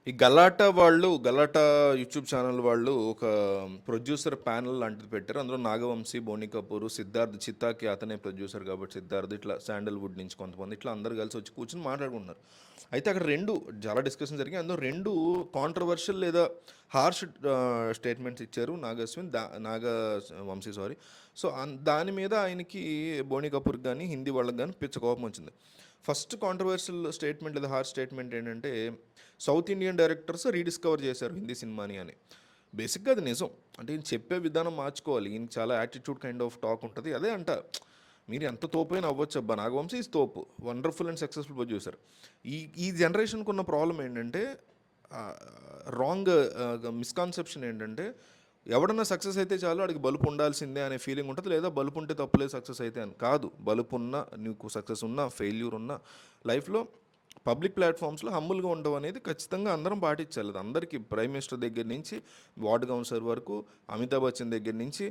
ఈ Galatta YouTube channel వాళ్ళు ఒక ప్రొడ్యూసర్ ప్యానెల్ లాంటిది పెట్టారు. అందులో నాగవంశీ, బోని కపూర్, సిద్ధార్థ్ చిత్తాకి అతనే ప్రొడ్యూసర్ కాబట్టి సిద్ధార్థ్, ఇట్లా శాండల్వుడ్ నుంచి కొంతమంది ఇట్లా అందరు కలిసి వచ్చి కూర్చొని మాట్లాడుకుంటున్నారు. అయితే అక్కడ రెండు చాలా డిస్కషన్ జరిగాయి. అందులో రెండు కాంట్రవర్షియల్ లేదా హార్ష్ స్టేట్మెంట్స్ ఇచ్చారు నాగ వంశీ సారీ. సో దాని మీద ఆయనకి బోని కపూర్ కానీ హిందీ వాళ్ళకి కానీ పిచ్చ కోపం వచ్చింది. ఫస్ట్ కాంట్రవర్షియల్ స్టేట్మెంట్ లేదా హార్ష్ స్టేట్మెంట్ ఏంటంటే సౌత్ ఇండియన్ డైరెక్టర్స్ రీడిస్కవర్ చేశారు హిందీ సినిమాని అని. బేసిక్గా అది నిజం. అంటే ఈయన చెప్పే విధానం మార్చుకోవాలి. ఈయన చాలా యాటిట్యూడ్ కైండ్ ఆఫ్ టాక్ ఉంటుంది. అదే అంట, మీరు ఎంత తోపైనా అవ్వచ్చు అబ్బా, నాగవంశీ ఈజ్ తోపు, వండర్ఫుల్ అండ్ సక్సెస్ఫుల్ ప్రొడ్యూసర్. ఈ ఈ జనరేషన్కి ఉన్న ప్రాబ్లం ఏంటంటే, రాంగ్ మిస్కాన్సెప్షన్ ఏంటంటే, ఎవడన్నా సక్సెస్ అయితే చాలు వాడికి బలుపు ఉండాల్సిందే అనే ఫీలింగ్ ఉంటుంది, లేదా బలుపు ఉంటే తప్పులేదు సక్సెస్ అయితే అని. కాదు, బలుపు ఉన్నా, నీకు సక్సెస్ ఉన్నా, ఫెయిల్యూర్ ఉన్నా, లైఫ్లో పబ్లిక్ ప్లాట్ఫామ్స్లో హంబుల్గా ఉండడం అనేది ఖచ్చితంగా అందరం పాటించాలి. అది అందరికీ, ప్రైమ్ మినిస్టర్ దగ్గర నుంచి వార్డ్ కౌన్సిలర్ వరకు, అమితాబ్ బచ్చన్ దగ్గర నుంచి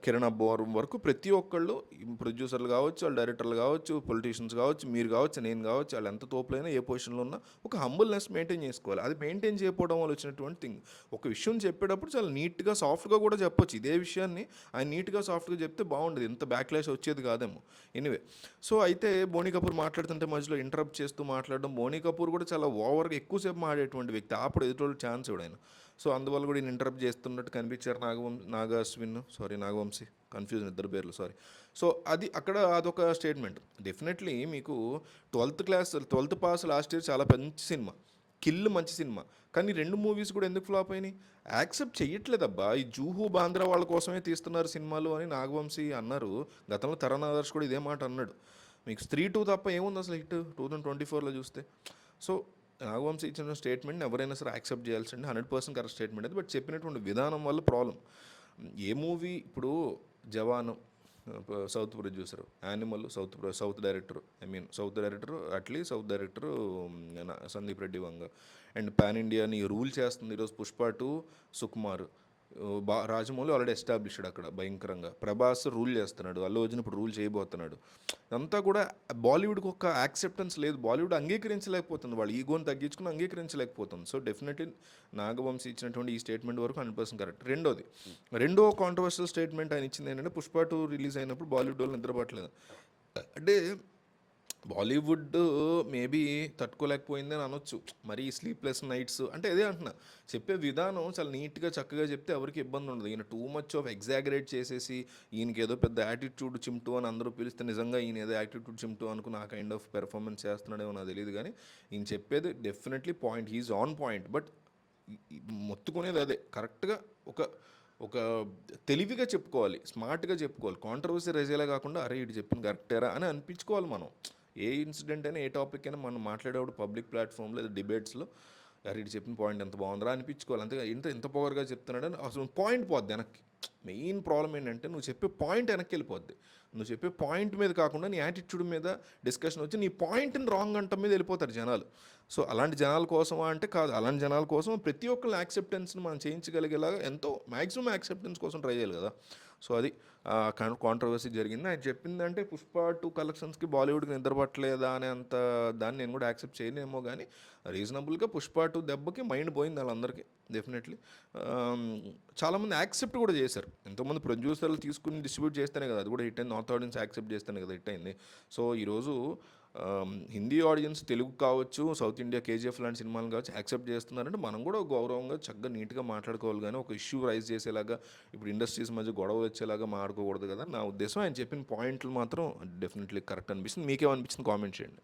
కిరణ్ అబ్బోర్ వరకు ప్రతి ఒక్కళ్ళు, ప్రొడ్యూసర్లు కావచ్చు, వాళ్ళు డైరెక్టర్లు కావచ్చు, పొలిటీషియన్స్ కావచ్చు, మీరు కావచ్చు, నేను కావచ్చు, వాళ్ళు ఎంత తోపులైనా ఏ పొజిషన్లో ఉన్నా ఒక హంబుల్నెస్ మెయింటైన్ చేసుకోవాలి. అది మెయింటైన్ చేయకపోవడం వల్ల వచ్చినటువంటి థింగ్. ఒక విషయం చెప్పేటప్పుడు చాలా నీట్గా సాఫ్ట్గా కూడా చెప్పొచ్చు. ఇదే విషయాన్ని ఆయన నీట్గా సాఫ్ట్గా చెప్తే బాగుండేది, ఇంత బ్యాక్లాష్ వచ్చేది కాదేమో. ఎనీవే, సో అయితే బోని కపూర్ మాట్లాడుతుంటే మధ్యలో ఇంటరప్ట్ చేస్తూ మాట్లాడడం. బోని కపూర్ కూడా చాలా ఓవర్గా ఎక్కువసేపు మాట్లాడేటువంటి వ్యక్తి, అప్పుడు ఎదుటి ఛాన్స్ ఇవ్వడాయన. సో అందువల్ల కూడా ఈయన ఇంటరప్ట్ చేస్తున్నట్టు కనిపించారు నాగవంశీ, కన్ఫ్యూజన్ ఇద్దరు పేర్లు, సారీ. సో అది అక్కడ అదొక స్టేట్మెంట్. డెఫినెట్లీ మీకు 12th పాస్ లాస్ట్ ఇయర్ చాలా మంచి సినిమా, కిల్ మంచి సినిమా, కానీ రెండు మూవీస్ కూడా ఎందుకు ఫ్లాప్ అయినాయి? యాక్సెప్ట్ చేయట్లేదబ్బా. ఈ జూహు బాంద్రా వాళ్ళ కోసమే తీస్తున్నారు సినిమాలు అని నాగవంశీ అన్నారు. గతంలో తరుణ్ ఆదర్శ్ కూడా ఇదే మాట అన్నాడు. మీకు 3-2 తప్ప ఏముంది అసలు హిట్ 2024లో చూస్తే? సో నాగవంశీ ఇచ్చిన స్టేట్మెంట్ని ఎవరైనా సరే యాక్సెప్ట్ చేయాల్సింది 100% కరెక్ట్ స్టేట్మెంట్ అది. బట్ చెప్పినటువంటి విధానం వల్ల ప్రాబ్లం. ఏ మూవీ ఇప్పుడు Jawan south producer, Animal south director, south director Atlee, south director Sandeep Reddy Vanga, and pan ఇండియాని రూల్ చేస్తుంది ఈరోజు పుష్ప 2 సుకుమార్. రాజమౌళి ఆల్రెడీ ఎస్టాబ్లిష్డ్ అక్కడ భయంకరంగా, ప్రభాస్ రూల్ చేస్తున్నాడు, అల్లు అర్జున్ ఇప్పుడు రూల్ చేయబోతున్నాడు. అంతా కూడా బాలీవుడ్కి ఒక యాక్సెప్టెన్స్ లేదు, బాలీవుడ్ అంగీకరించలేకపోతుంది, వాళ్ళు ఈగోని తగ్గించుకుని అంగీకరించలేకపోతుంది. సో డెఫినెట్లీ నాగవంశీ ఇచ్చినటువంటి ఈ స్టేట్మెంట్ వరకు 100% కరెక్ట్. రెండో కాంట్రవర్షియల్ స్టేట్మెంట్ ఆయన ఇచ్చింది ఏంటంటే, పుష్ప 2 రిలీజ్ అయినప్పుడు బాలీవుడ్ వాళ్ళు నిద్రపట్టలేదు అంటే, బాలీవుడ్ మేబీ తట్టుకోలేకపోయింది అని అనొచ్చు. మరి స్లీప్లెస్ నైట్స్ అంటే అదే అంటున్నా, చెప్పే విధానం చాలా నీట్గా చక్కగా చెప్తే ఎవరికి ఇబ్బంది ఉండదు. ఈయన టూ మచ్ ఆఫ్ ఎగ్జాగరేట్ చేసేసి ఈయనకి ఏదో పెద్ద యాటిట్యూడ్ చిమ్టు అని అందరూ పిలిస్తే నిజంగా ఈయన ఏదో యాటిట్యూడ్ చిమ్టు అనుకుని ఆ కైండ్ ఆఫ్ పెర్ఫార్మెన్స్ చేస్తున్నాడేమో నాకు తెలియదు. కానీ ఈయన చెప్పేది definitely point, he is on point. But మొత్తుకునేది అదే కరెక్ట్గా ఒక ఒక తెలివిగా చెప్పుకోవాలి, స్మార్ట్గా చెప్పుకోవాలి. కాంట్రవర్సీ రైజేలా కాకుండా అరే ఇటు చెప్పింది కరెక్టేరా అని అనిపించుకోవాలి మనం. ఏ ఇన్సిడెంట్ అయినా, ఏ టాపిక్ అయినా మనం మాట్లాడేప్పుడు పబ్లిక్ ప్లాట్ఫామ్లో లేదా డిబేట్స్లో అరే ఇటు చెప్పిన పాయింట్ ఎంత బాగుందిరా అనిపించుకోవాలి. అంతే ఇంత పొగరుగా చెప్తున్నాడని అసలు పాయింట్ పోద్ది వెనక్కి. మెయిన్ ప్రాబ్లం ఏంటంటే, నువ్వు చెప్పే పాయింట్ వెనక్కి వెళ్ళిపోద్ది. నువ్వు చెప్పే పాయింట్ మీద కాకుండా నీ యాటిట్యూడ్ మీద డిస్కషన్ వచ్చి నీ పాయింట్ని రాంగ్ అంట మీద వెళ్ళిపోతారు జనాలు. సో అలాంటి జనాల కోసమా అంటే కాదు, అలాంటి జనాల కోసం ప్రతి ఒక్కళ్ళ యాక్సెప్టెన్స్ని మనం చేయించగలిగేలాగా ఎంతో మ్యాక్సిమం యాక్సెప్టెన్స్ కోసం ట్రై చేయాలి కదా. సో అది కాంట్రవర్సీ జరిగింది. ఆయన చెప్పిందంటే పుష్ప 2 కలెక్షన్స్కి బాలీవుడ్కి నిద్రపట్టలేదా అనే అంత దాన్ని నేను కూడా యాక్సెప్ట్ చేయలేమో. కానీ రీజనబుల్గా పుష్ప 2 దెబ్బకి మైండ్ పోయింది వాళ్ళందరికీ డెఫినెట్లీ. చాలామంది యాక్సెప్ట్ కూడా చేశారు. ఎంతోమంది ప్రొడ్యూసర్లు తీసుకుని డిస్ట్రిబ్యూట్ చేస్తేనే కదా అది కూడా హిట్ అయింది. నార్త్ ఆడియన్స్ యాక్సెప్ట్ చేస్తేనే కదా హిట్ అయింది. సో ఈరోజు హిందీ ఆడియన్స్ తెలుగు కావచ్చు, సౌత్ ఇండియా కేజీఎఫ్ లాంటి సినిమాలు కావచ్చు యాక్సెప్ట్ చేస్తున్నారంటే మనం కూడా గౌరవంగా చక్కగా నీట్గా మాట్లాడుకోవాలి. కానీ ఒక ఇష్యూ రైజ్ చేసేలాగా, ఇప్పుడు ఇండస్ట్రీస్ మధ్య గొడవ వచ్చేలాగా మాట్లాడకూడదు కదా నా ఉద్దేశం. ఆయన చెప్పిన పాయింట్లు మాత్రం డెఫినెట్లీ కరెక్ట్ అనిపిస్తుంది. మీకేమనిపించింది కామెంట్ చేయండి.